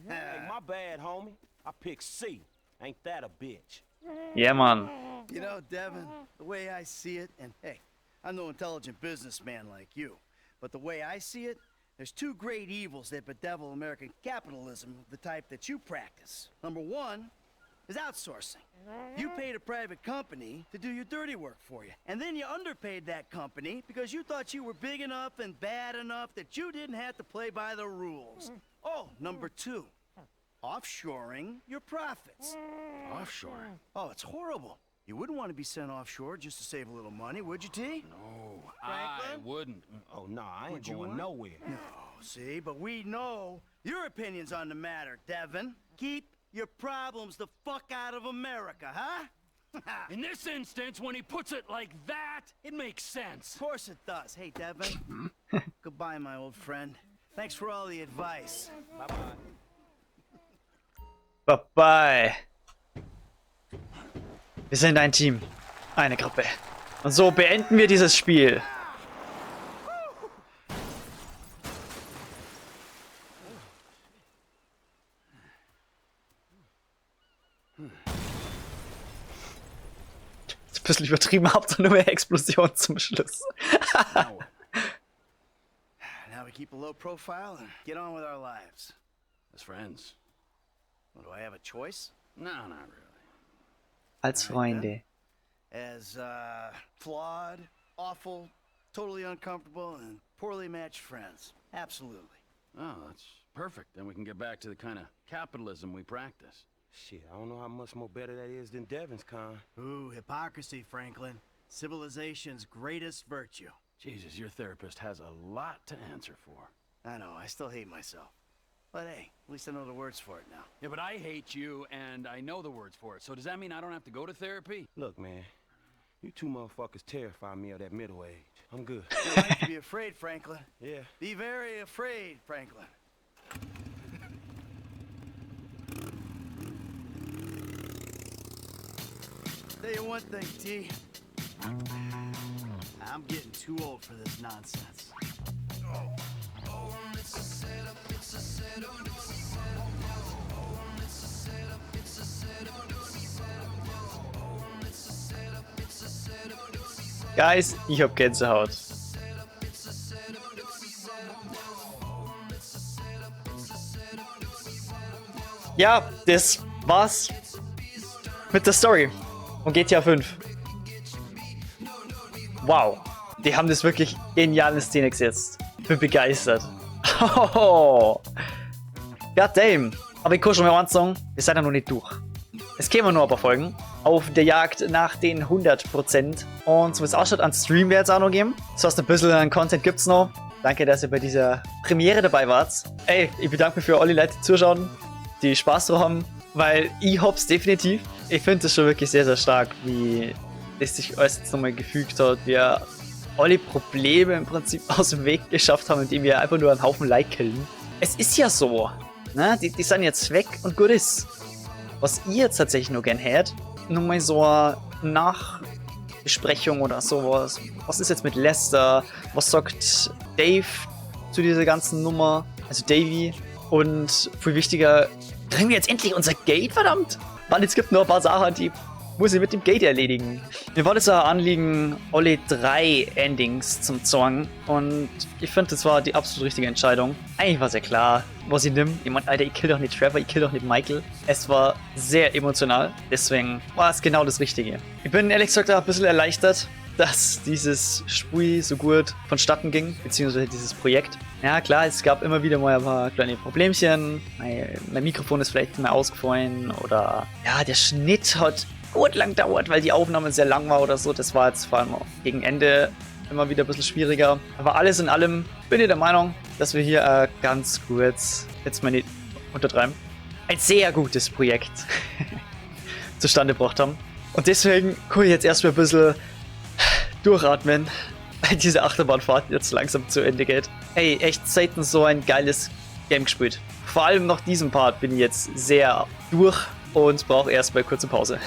Hey, my bad, homie. I picked C. Ain't that a bitch? Yeah, man. You know, Devin, the way I see it, and hey, I'm no intelligent businessman like you, but the way I see it, there's two great evils that bedevil American capitalism of the type that you practice. Number one is outsourcing. You paid a private company to do your dirty work for you, and then you underpaid that company because you thought you were big enough and bad enough that you didn't have to play by the rules. Oh, number two, offshoring your profits. Offshore? Oh, it's horrible. You wouldn't want to be sent offshore just to save a little money, would you, T? No, Franklin? I wouldn't. Oh, nah, I ain't Would you going want? nowhere. No, see, but we know your opinions on the matter, Devin. Keep your problems the fuck out of America, huh? In this instance, when he puts it like that, it makes sense. Of course it does. Hey, Devin. Goodbye, my old friend. Thanks for all the advice. Bye-bye. Bye-bye. Wir sind ein Team. Eine Gruppe. Und so beenden wir dieses Spiel. Das ist ein bisschen übertrieben, Hauptsache nur mehr Explosion zum Schluss. Now we keep a low profile and get on with our lives. As friends? Well, do I have a choice? No, not really. Als Freunde. As, flawed, awful, totally uncomfortable, and poorly matched friends. Absolutely. Oh, that's perfect. Then we can get back to the kind of capitalism we practice. Shit, I don't know how much more better that is than Devin's kind. Ooh, hypocrisy, Franklin. Civilization's greatest virtue. Jesus, your therapist has a lot to answer for. I know, I still hate myself. But hey, at least I know the words for it now. Yeah, but I hate you, and I know the words for it. So does that mean I don't have to go to therapy? Look, man, you two motherfuckers terrify me of that middle age. I'm good. You're right to be afraid, Franklin. Yeah. Be very afraid, Franklin. Tell you one thing, T. I'm getting too old for this nonsense. Guys, ich hab Gänsehaut. Ja, das war's mit der Story von GTA 5. Wow, die haben das wirklich genial in Szene gesetzt. Bin begeistert. Oh, goddamn. Aber ich kann schon mal eins sagen, wir sind ja noch nicht durch. Es kämen noch ein paar Folgen auf der Jagd nach den 100%. Und so wie es ausschaut, an Stream wird es auch noch geben. Das heißt, ein bisschen an Content gibt's noch. Danke, dass ihr bei dieser Premiere dabei wart. Ey, ich bedanke mich für alle Leute, die zuschauen, die Spaß drauf haben, weil ich hab's definitiv. Ich finde es schon wirklich sehr, sehr stark, wie es sich alles jetzt nochmal gefügt hat. Wir alle Probleme im Prinzip aus dem Weg geschafft haben, indem wir einfach nur einen Haufen Like killen. Es ist ja so, ne? Die sind jetzt weg und gut ist. Was ihr jetzt tatsächlich nur gern hättet, nur mal so eine Nachbesprechung oder sowas. Was ist jetzt mit Lester? Was sagt Dave zu dieser ganzen Nummer? Also Davey. Und viel wichtiger, kriegen wir jetzt endlich unser Gate, verdammt! Mann, jetzt gibt noch ein paar Sachen, die muss ich mit dem Gate erledigen. Mir war das ein Anliegen, alle 3 Endings zum Zorn. Und ich finde, das war die absolut richtige Entscheidung. Eigentlich war es ja klar, was ich nehme. Ich meine, Alter, ich kill doch nicht Trevor, ich kill doch nicht Michael. Es war sehr emotional, deswegen war es genau das Richtige. Ich bin ehrlich gesagt auch ein bisschen erleichtert, dass dieses Spiel so gut vonstatten ging, beziehungsweise dieses Projekt. Ja klar, es gab immer wieder mal ein paar kleine Problemchen. Mein Mikrofon ist vielleicht mal ausgefallen oder ja, der Schnitt hat gut lang dauert, weil die Aufnahme sehr lang war oder so. Das war jetzt vor allem gegen Ende immer wieder ein bisschen schwieriger. Aber alles in allem bin ich der Meinung, dass wir hier ganz kurz, jetzt mal nicht untertreiben, ein sehr gutes Projekt zustande gebracht haben. Und deswegen kann ich jetzt erstmal ein bisschen durchatmen, weil diese Achterbahnfahrt jetzt langsam zu Ende geht. Ey, echt selten so ein geiles Game gespielt. Vor allem nach diesem Part bin ich jetzt sehr durch und brauche erstmal kurze Pause.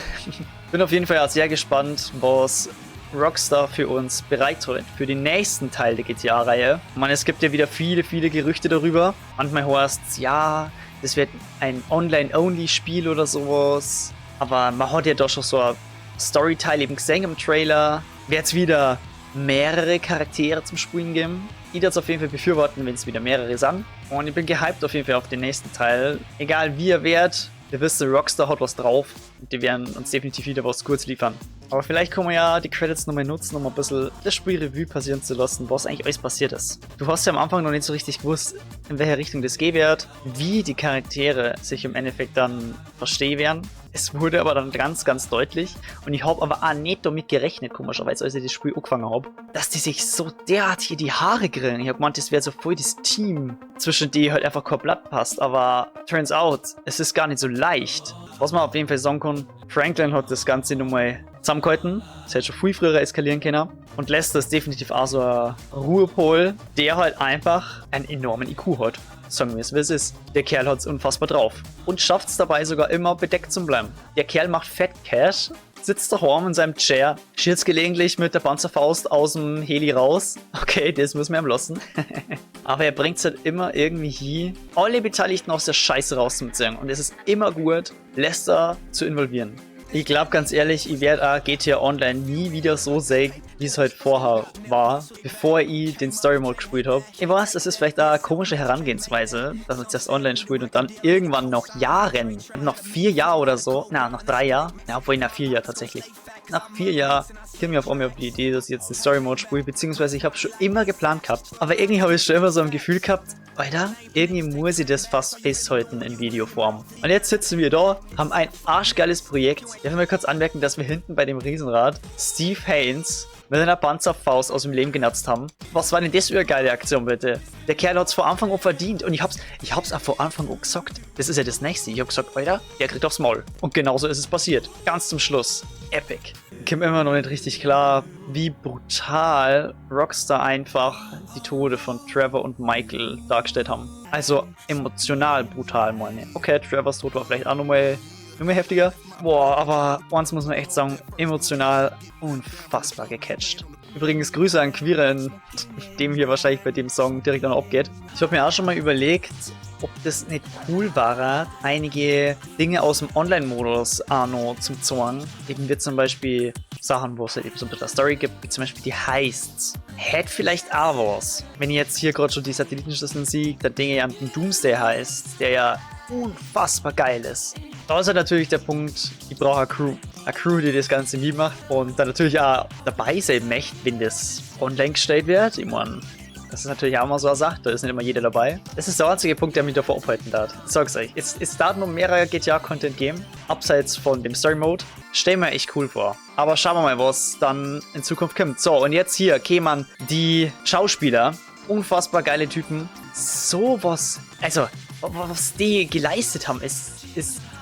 Bin auf jeden Fall auch sehr gespannt, was Rockstar für uns bereithält für den nächsten Teil der GTA-Reihe. Ich meine, es gibt ja wieder viele, viele Gerüchte darüber. Manchmal heißt es, ja, das wird ein Online-Only-Spiel oder sowas. Aber man hat ja doch schon so ein Storyteil eben gesehen im Trailer. Wird es wieder mehrere Charaktere zum Spielen geben? Ich würde es auf jeden Fall befürworten, wenn es wieder mehrere sind. Und ich bin gehypt auf jeden Fall auf den nächsten Teil. Egal wie er wird, wir wissen, Rockstar hat was drauf. Und die werden uns definitiv wieder was kurz liefern. Aber vielleicht können wir ja die Credits nochmal nutzen, um ein bisschen das Spielrevue passieren zu lassen, was eigentlich alles passiert ist. Du hast ja am Anfang noch nicht so richtig gewusst, in welche Richtung das gehen wird, wie die Charaktere sich im Endeffekt dann verstehen werden. Es wurde aber dann ganz, ganz deutlich. Und ich habe aber auch nicht damit gerechnet, komischerweise, als ich das Spiel angefangen habe, dass die sich so derart hier die Haare grillen. Ich habe gemeint, das wäre so voll das Team, zwischen die halt einfach kein Blatt passt. Aber turns out, es ist gar nicht so leicht. Was man auf jeden Fall sagen kann, Franklin hat das Ganze nochmal zusammengehalten. Das hätte schon viel früher eskalieren können. Und Lester ist definitiv auch so ein Ruhepol, der halt einfach einen enormen IQ hat. Sagen wir es, wie es ist. Der Kerl hat es unfassbar drauf. Und schafft es dabei sogar immer bedeckt zu bleiben. Der Kerl macht Fett Cash, sitzt daheim in seinem Chair, schießt gelegentlich mit der Panzerfaust aus dem Heli raus. Okay, das müssen wir ihm lassen. Aber er bringt es halt immer irgendwie hin, alle Beteiligten aus der Scheiße rauszuziehen. Und es ist immer gut, Lester zu involvieren. Ich glaube ganz ehrlich, ich werde auch GTA Online nie wieder so sehen, wie es halt vorher war, bevor ich den Story Mode gespielt habe. Ich weiß, das ist vielleicht auch eine komische Herangehensweise, dass man das online spielt und dann irgendwann nach Jahren, nach 4 Jahren oder so, nach 3 Jahren, ja, obwohl nach 4 Jahren tatsächlich. Nach 4 Jahren kam ich auf einmal auf die Idee, dass ich jetzt den Story Mode spiele, beziehungsweise ich habe schon immer geplant gehabt. Aber irgendwie habe ich schon immer so ein Gefühl gehabt, Alter, irgendwie muss ich das fast festhalten in Videoform. Und jetzt sitzen wir da, haben ein arschgeiles Projekt. Ich will mal kurz anmerken, dass wir hinten bei dem Riesenrad Steve Haynes mit einer Panzerfaust aus dem Leben genatzt haben. Was war denn das für eine geile Aktion, bitte? Der Kerl hat's von Anfang an verdient und ich hab's auch von Anfang an gesagt. Das ist ja das Nächste. Ich hab gesagt, Alter, der kriegt aufs Maul. Und genauso ist es passiert. Ganz zum Schluss. Epic. Kommt immer noch nicht richtig klar, wie brutal Rockstar einfach die Tode von Trevor und Michael dargestellt haben. Also emotional brutal, meine ich. Okay, Trevors Tod war vielleicht auch nochmal heftiger. Boah, aber eins muss man echt sagen, emotional unfassbar gecatcht. Übrigens Grüße an Quirin, dem hier wahrscheinlich bei dem Song direkt dann abgeht. Ich habe mir auch schon mal überlegt, ob das nicht cool war, einige Dinge aus dem Online-Modus auch noch zum Zorn. Eben wie zum Beispiel Sachen, wo es halt eben so ein bisschen Story gibt, wie zum Beispiel die Heists. Hätte vielleicht auch was. Wenn ich jetzt hier gerade schon die Satellitenschüsseln sehe, dann denke ich an den Doomsday Heist, der ja unfassbar geil ist. Da ist halt natürlich der Punkt, ich brauche eine Crew. Eine Crew, die das Ganze mitmacht und dann natürlich auch dabei sein möchte, wenn das online gestellt wird. Ich meine, das ist natürlich auch mal so eine Sache, da ist nicht immer jeder dabei. Das ist der einzige Punkt, der mich davor aufhalten darf. Ich sag's euch, es darf noch mehrere GTA-Content geben, abseits von dem Story-Mode. Stell mir echt cool vor. Aber schauen wir mal, was dann in Zukunft kommt. So, und jetzt hier kämen die Schauspieler. Unfassbar geile Typen. Sowas, also, was die geleistet haben, ist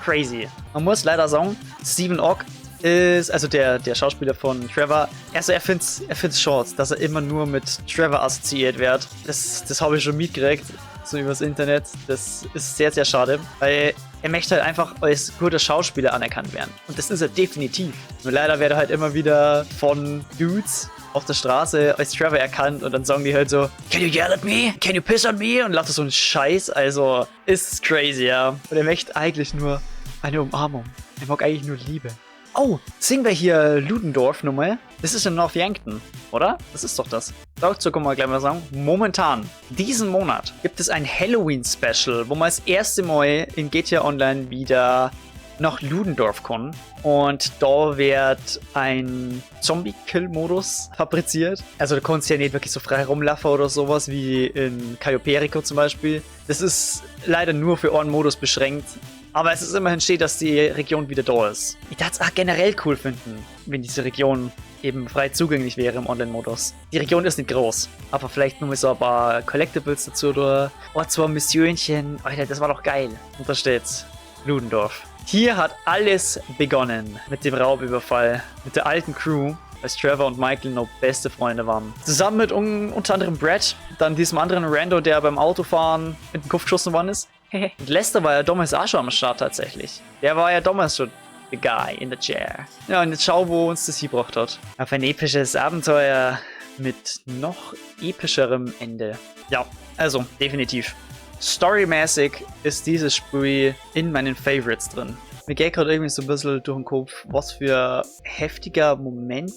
crazy. Man muss leider sagen, Stephen Ogg ist, also der Schauspieler von Trevor, also er find's short, dass er immer nur mit Trevor assoziiert wird. Das habe ich schon mitgekriegt, so übers Internet. Das ist sehr, sehr schade, weil er möchte halt einfach als guter Schauspieler anerkannt werden. Und das ist er definitiv. Nur leider wird er halt immer wieder von Dudes auf der Straße als Trevor erkannt und dann sagen die halt so, can you yell at me? Can you piss on me? Und lauter so einen Scheiß, also ist crazy, ja. Und er möchte eigentlich nur eine Umarmung. Er mag eigentlich nur Liebe. Oh, singen wir hier Ludendorff nochmal? Das ist in North Yankton, oder? Das ist doch das. Dazu können wir gleich mal sagen. Momentan, diesen Monat, gibt es ein Halloween-Special, wo man das erste Mal in GTA Online wieder nach Ludendorff kommen. Und da wird ein Zombie-Kill-Modus fabriziert. Also da kannst du ja nicht wirklich so frei rumlaufen oder sowas wie in Cayo Perico zum Beispiel. Das ist leider nur für einen Modus beschränkt. Aber es ist immerhin steht, dass die Region wieder da ist. Ich würde es auch generell cool finden, wenn diese Region eben frei zugänglich wäre im Online-Modus. Die Region ist nicht groß, aber vielleicht nur mit so ein paar Collectibles dazu oder zwei Missionchen. Alter, das war doch geil. Und da steht's Ludendorff. Hier hat alles begonnen mit dem Raubüberfall, mit der alten Crew, als Trevor und Michael noch beste Freunde waren. Zusammen mit unter anderem Brad, dann diesem anderen Rando, der beim Autofahren in den Kopf geschossen worden ist. Und Lester war ja damals auch schon am Start tatsächlich. Der war ja damals schon the guy in the chair. Ja, und jetzt schau, wo uns das gebracht hat. Auf ein episches Abenteuer mit noch epischerem Ende. Ja, also definitiv. Storymäßig ist dieses Spiel in meinen Favorites drin. Mir geht gerade irgendwie so ein bisschen durch den Kopf, was für heftiger Moment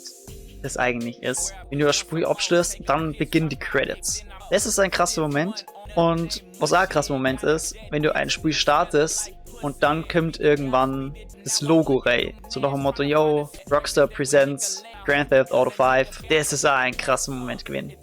das eigentlich ist. Wenn du das Spiel abschließt, dann beginnen die Credits. Das ist ein krasser Moment. Und was auch ein krasser Moment ist, wenn du ein Spiel startest und dann kommt irgendwann das Logo rein. So nach dem Motto, yo, Rockstar presents Grand Theft Auto 5. Das ist auch ein krasser Moment gewesen.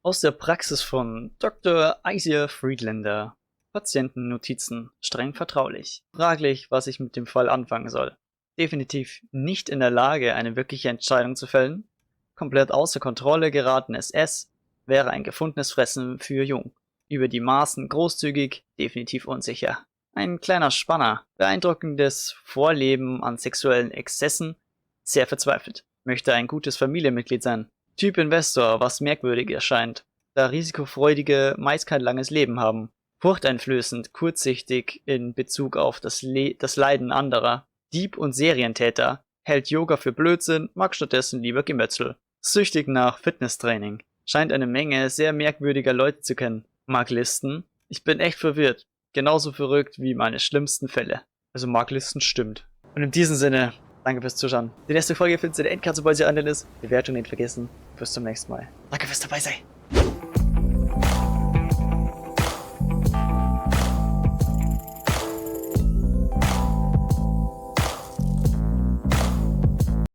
Aus der Praxis von Dr. Isia Friedlander. Patientennotizen, streng vertraulich. Fraglich, was ich mit dem Fall anfangen soll. Definitiv nicht in der Lage, eine wirkliche Entscheidung zu fällen. Komplett außer Kontrolle geraten SS wäre ein gefundenes Fressen für Jung. Über die Maßen großzügig, definitiv unsicher. Ein kleiner Spanner, beeindruckendes Vorleben an sexuellen Exzessen, sehr verzweifelt. Möchte ein gutes Familienmitglied sein. Typ Investor, was merkwürdig erscheint, da risikofreudige meist kein langes Leben haben. Furchteinflößend, kurzsichtig in Bezug auf das Leiden anderer. Dieb und Serientäter, hält Yoga für Blödsinn, mag stattdessen lieber Gemetzel. Süchtig nach Fitnesstraining, scheint eine Menge sehr merkwürdiger Leute zu kennen. Mag Listen? Ich bin echt verwirrt. Genauso verrückt wie meine schlimmsten Fälle. Also mag Listen stimmt. Und in diesem Sinne, danke fürs Zuschauen. Die nächste Folge findet ihr in der Endcard, sobald sie online ist. Bewertung nicht vergessen. Bis zum nächsten Mal. Danke fürs dabei sein.